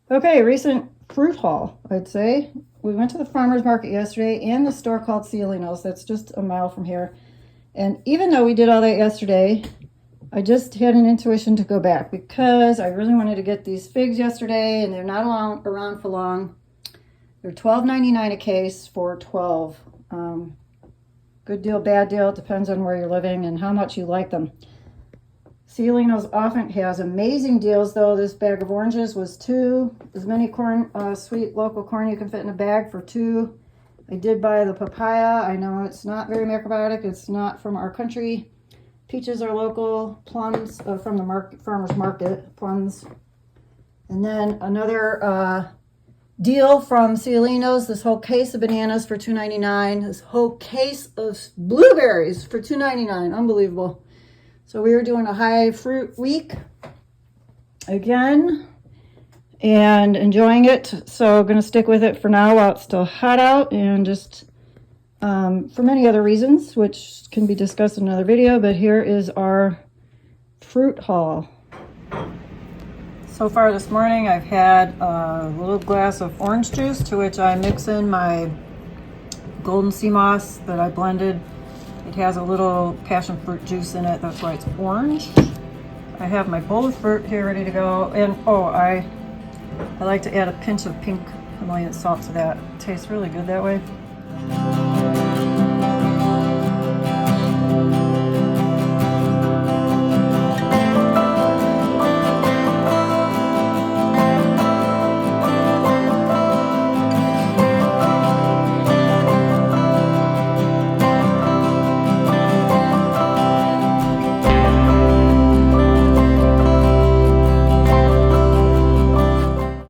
Okay, recent fruit haul, I'd say. We went to the farmer's market yesterday and the store called Seasonings. That's just a mile from here. And even though we did all that yesterday, I just had an intuition to go back because I really wanted to get these figs yesterday, and they're not around for long. They're $12.99 a case for 12. Good deal, bad deal. It depends on where you're living and how much you like them. Seasonings often has amazing deals, though. This bag of oranges was as many corn, sweet local corn you can fit in a bag for 2. I did buy the papaya. I know it's not very macrobiotic. It's not from our country. Peaches are local. Plums from the farmer's market. Plums. And then another deal from Seasonings. This whole case of bananas for $2.99. This whole case of blueberries for $2.99. Unbelievable. So we were doing a high fruit week again and enjoying it. So I'm going to stick with it for now while it's still hot out, and just for many other reasons, which can be discussed in another video. But here is our fruit haul. So far this morning, I've had a little glass of orange juice, to which I mix in my golden sea moss that I blended. It has a little passion fruit juice in it, that's why it's orange. I have my bowl of fruit here ready to go, and I like to add a pinch of pink Himalayan salt to that. It tastes really good that way.